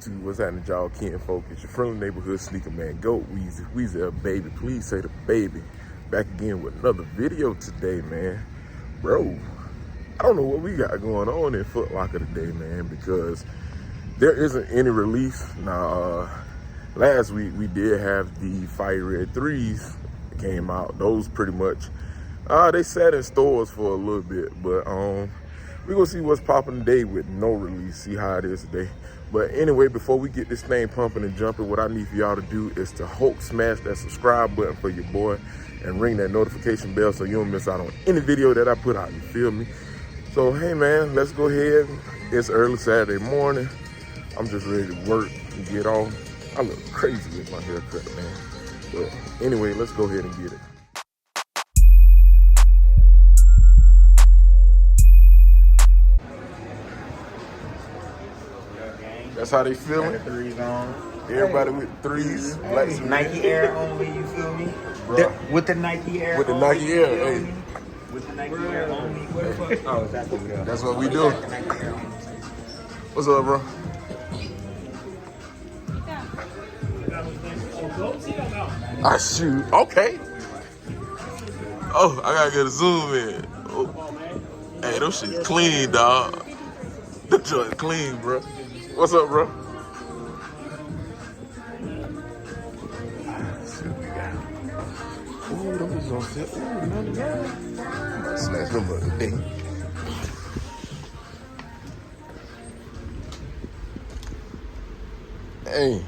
YouTube? What's happening, y'all? Ken Folk, it's your friendly neighborhood sneaker man, Goat Weezy, baby. Please say the baby. Back again with another video today, man. Bro, I don't know what we got going on in Foot Locker today, man, because there isn't any release. Now, last week we did have the Fire Red 3s that came out. Those pretty much, they sat in stores for a little bit, but we're gonna see what's popping today with no release, see how it is today. But anyway, before we get this thing pumping and jumping, what I need for y'all to do is to Hulk smash that subscribe button for your boy and ring that notification bell so you don't miss out on any video that I put out, you feel me? So, hey man, let's go ahead. It's early Saturday morning. I'm just ready to work and get on. I look crazy with my haircut, man. But anyway, let's go ahead and get it. That's how they feeling. The threes on. Everybody with threes. Hey, Nike Air only, you feel me? With the Nike Air. With the only, Nike Air, hey. With the Nike Air only. Oh, that's what we do. That's what we do. What's up, bro? I shoot. Okay. Oh, I gotta get a zoom in. Oh. Hey, those shit clean, dog. Them joint clean, bro. What's up, bro? Let's see what we got. Ooh, those on set. Ooh, $99. I'm about to snatch them up today. Hey.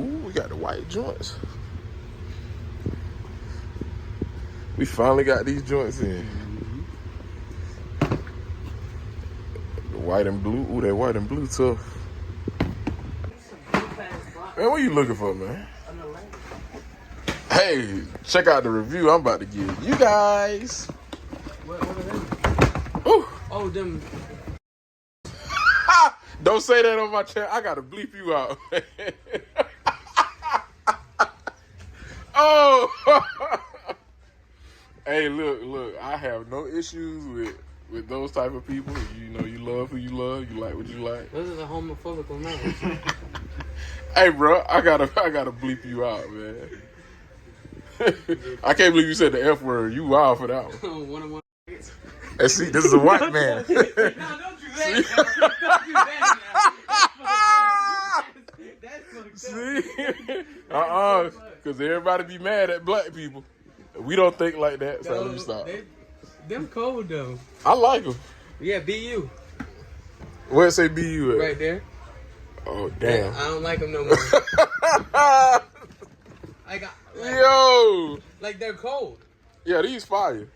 Ooh, we got the white joints. We finally got these joints in. The white and blue. Ooh, that white and blue tough. Man, what you looking for, man? Hey, check out the review I'm about to give you guys. What are they? Ooh. Oh, them. Don't say that on my channel. I gotta bleep you out. Oh. Hey, look. I have no issues with those type of people. You know, you love who you love. You like what you like. Those are the homophobic ones. Hey, bro, I gotta bleep you out, man. I can't believe you said the F word. You wild for that one. One. Hey, see, this is a white man. No, don't do that. Don't do that now. See? Because everybody be mad at black people. We don't think like that, so let me stop. Them cold, though. I like them. Yeah, BU. Where it say BU at? Right there. Oh, damn. I don't like them no more. Yo! Like, they're cold. Yeah, these fire.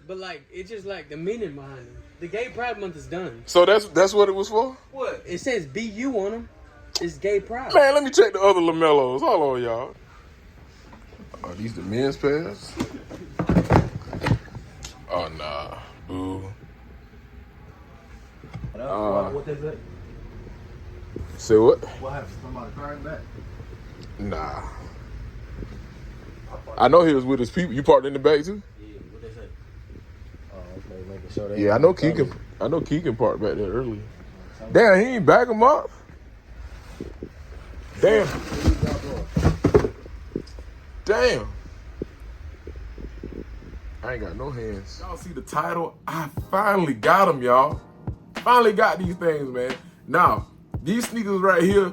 But, like, it's just, like, the meaning behind them. The Gay Pride Month is done. So that's what it was for? What? It says BU on them. It's Gay Pride. Man, let me check the other LaMelos. Hold on, y'all. Oh, these the men's pairs? Oh, nah. Boo. What is it? Say what? What happened? Somebody crying back? Nah. I know he was with his people. You parked in the back too? Yeah, what they say? Oh, okay, making sure they. Yeah, I know Keegan parked back there early. Damn, he ain't back him up. Damn. Damn. I ain't got no hands. Y'all see the title? I finally got them, y'all. Finally got these things, man. Now, these sneakers right here,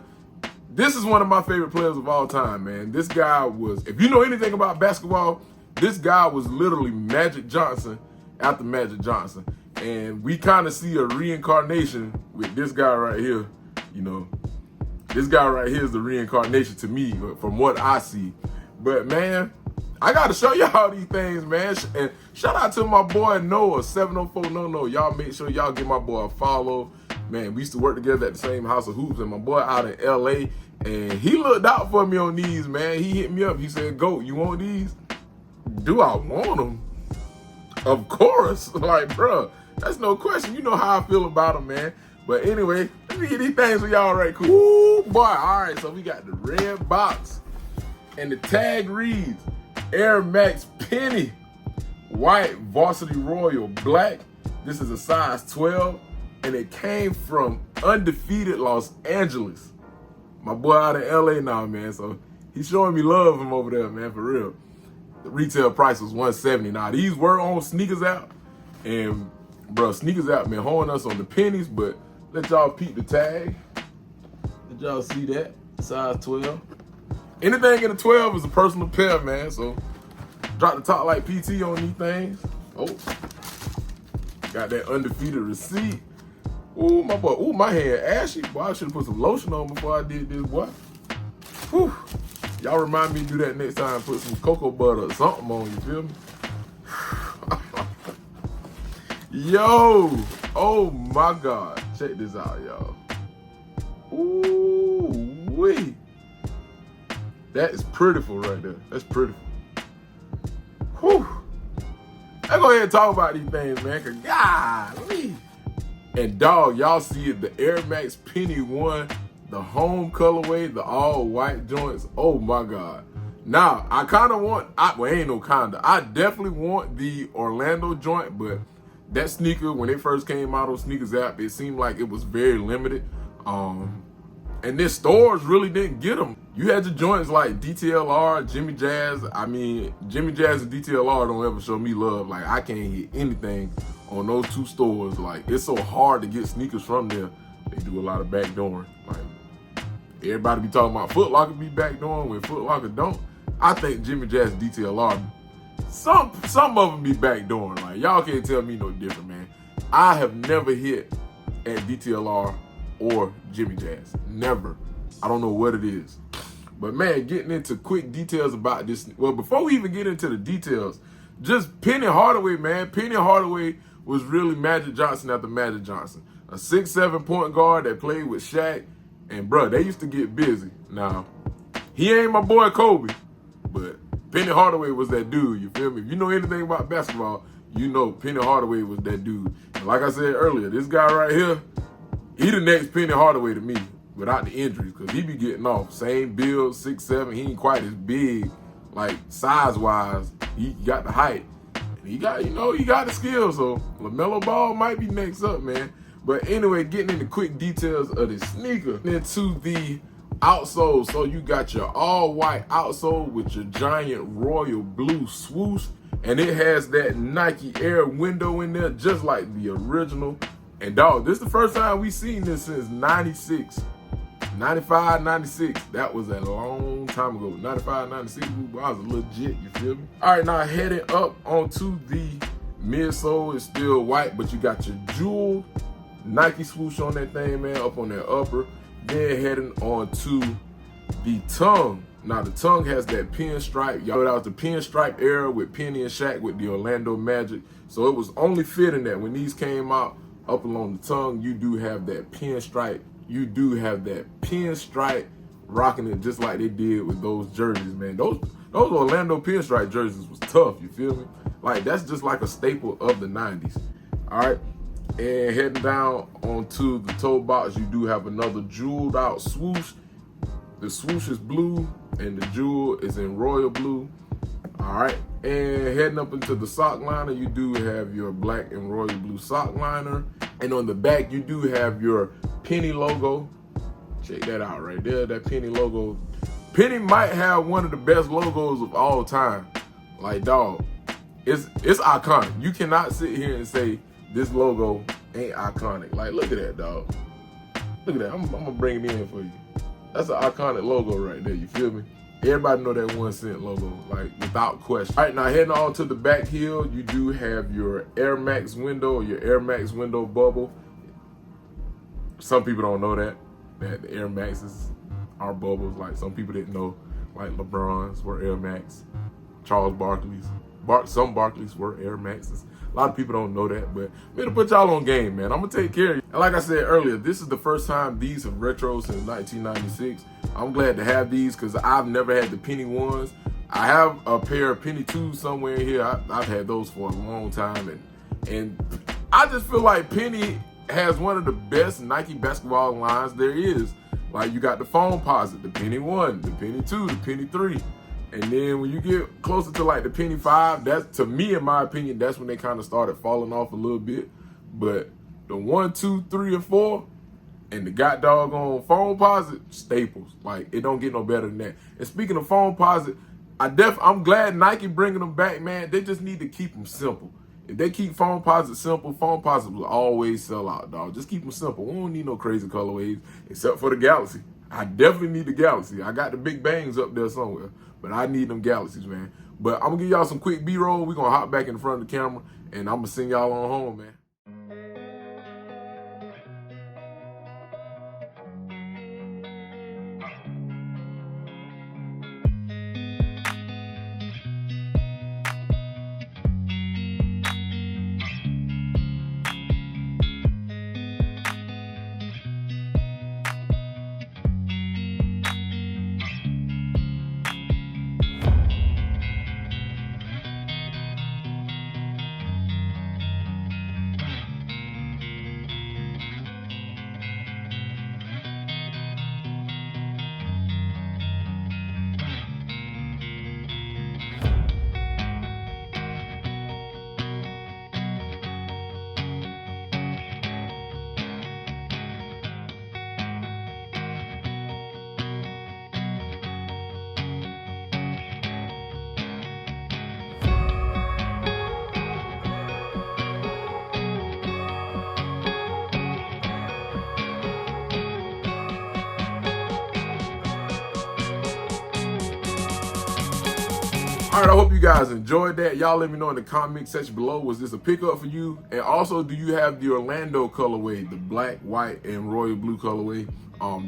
this is one of my favorite players of all time, man. This guy was, if you know anything about basketball, this guy was literally Magic Johnson after Magic Johnson. And we kind of see a reincarnation with this guy right here. You know, this guy right here is the reincarnation to me from what I see. But man, I got to show y'all these things, man. And shout out to my boy Noah, 704 NoNo. Y'all make sure y'all give my boy a follow. Man, we used to work together at the same House of Hoops, and my boy out in LA, and he looked out for me on these, man. He hit me up. He said, "Goat, you want these?" Do I want them? Of course. Like, bruh, that's no question. You know how I feel about them, man. But anyway, let me get these things for y'all right quick. Ooh, boy. All right, so we got the red box, and the tag reads Air Max Penny, white Varsity Royal black. This is a size 12. and it came from undefeated Los Angeles. My boy out in LA now, man, so he's showing me love from over there, man, for real. The retail price was $170. Now, these were on Sneakers App, and, bro, Sneakers App been holding us on the pennies, but let y'all peep the tag. Let y'all see that, size 12. Anything in the 12 is a personal pair, man, so drop the top like PT on these things. Oh, got that undefeated receipt. Ooh, my boy. Ooh, my hand ashy. Boy, I should have put some lotion on before I did this, boy. Whew. Y'all remind me to do that next time. Put some cocoa butter or something on, you feel me? Yo. Oh, my God. Check this out, y'all. Ooh, wee. That is prettiful right there. That's prettiful. Whew. Let's go ahead and talk about these things, man, because golly. And dog, y'all see it, the Air Max Penny 1, the home colorway, the all white joints. Oh my God. Now, I kind of want, well, ain't no kinda. I definitely want the Orlando joint, but that sneaker, when it first came out on Sneakers App, it seemed like it was very limited. And then stores really didn't get them. You had your joints like DTLR, Jimmy Jazz. I mean, Jimmy Jazz and DTLR don't ever show me love. Like, I can't hit anything on those two stores. Like, it's so hard to get sneakers from there. They do a lot of backdooring. Like, everybody be talking about Foot Locker be backdooring when Foot Locker don't. I think Jimmy Jazz and DTLR, some of them be backdooring. Like, y'all can't tell me no different, man. I have never hit at DTLR or Jimmy Jazz. Never. I don't know what it is. But man, getting into quick details about this. Well, before we even get into the details, just Penny Hardaway, man. Penny Hardaway was really Magic Johnson after Magic Johnson. A 6'7" point guard that played with Shaq. And bro, they used to get busy. Now, he ain't my boy Kobe, but Penny Hardaway was that dude, you feel me? If you know anything about basketball, you know Penny Hardaway was that dude. And like I said earlier, this guy right here, he the next Penny Hardaway to me without the injuries, because he be getting off. Same build, 6'7". He ain't quite as big, like size-wise. He got the height. And he got, he got the skills. So LaMelo Ball might be next up, man. But anyway, getting into quick details of the sneaker. Into the outsole. So you got your all-white outsole with your giant royal blue swoosh. And it has that Nike Air window in there, just like the original. And dog, this is the first time we seen this since 96. 95, 96. That was a long time ago. 95, 96, I was legit, you feel me? All right, now heading up onto the midsole. It's still white, but you got your jeweled Nike swoosh on that thing, man, up on that upper. Then heading on to the tongue. Now, the tongue has that pinstripe. Y'all, that was the pinstripe era with Penny and Shaq with the Orlando Magic. So it was only fitting that when these came out, up along the tongue, you do have that pinstripe. You do have that pinstripe rocking it just like they did with those jerseys, man. Those Orlando pinstripe jerseys was tough, you feel me? Like, that's just like a staple of the 90s. All right, and heading down onto the toe box, you do have another jeweled out swoosh. The swoosh is blue and the jewel is in royal blue. All right, and heading up into the sock liner, you do have your black and royal blue sock liner. And on the back, you do have your Penny logo. Check that out right there, that Penny logo. Penny might have one of the best logos of all time. Like, dog, it's iconic. You cannot sit here and say this logo ain't iconic. Like, look at that, dog. Look at that, I'm gonna bring it in for you. That's an iconic logo right there, you feel me? Everybody know that 1 cent logo, like, without question. All right, now heading on to the back heel, you do have your Air Max window, or your Air Max window bubble. Some people don't know that the Air Maxes are bubbles. Like, some people didn't know, like LeBron's were Air Max, Charles Barkley's, some Barkleys were Air Maxes. A lot of people don't know that, but I'm gonna put y'all on game, man. I'm gonna take care of you. And like I said earlier, this is the first time these have retro since 1996. I'm glad to have these because I've never had the Penny 1s. I have a pair of Penny 2s somewhere in here. I've had those for a long time, and I just feel like Penny has one of the best Nike basketball lines there is. Like, you got the foam posit, the Penny 1, the Penny 2, the Penny 3. And then when you get closer to like the Penny 5, that's, to me, in my opinion, that's when they kind of started falling off a little bit. But the 1, 2, 3, and 4, and the got doggone phone posit, staples. Like, it don't get no better than that. And speaking of phone posit, I'm glad Nike bringing them back, man. They just need to keep them simple. If they keep phone posit simple, phone posit will always sell out, dog. Just keep them simple. We don't need no crazy colorways except for the Galaxy. I definitely need the Galaxy. I got the Big Bangs up there somewhere, but I need them Galaxies, man. But I'm going to give y'all some quick B-roll. We're going to hop back in front of the camera, and I'm going to send y'all on home, man. All right, I hope you guys enjoyed that. Y'all let me know in the comment section below, was this a pickup for you? And also, do you have the Orlando colorway, the black, white, and royal blue colorway?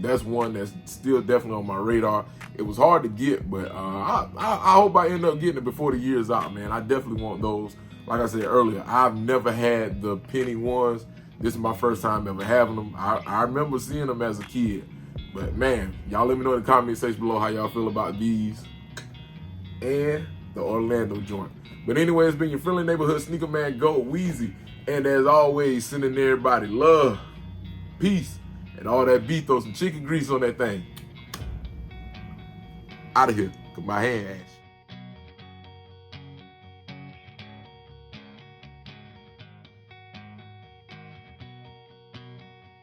That's one that's still definitely on my radar. It was hard to get, but I hope I end up getting it before the year's out, man. I definitely want those. Like I said earlier, I've never had the penny ones. This is my first time ever having them. I remember seeing them as a kid. But man, y'all let me know in the comment section below how y'all feel about these and the Orlando joint. But anyway, it's been your friendly neighborhood sneaker man, Goat Weezy. And as always, sending everybody love, peace, and all that beef. Throw some chicken grease on that thing. Out of here, 'cause my hand ass.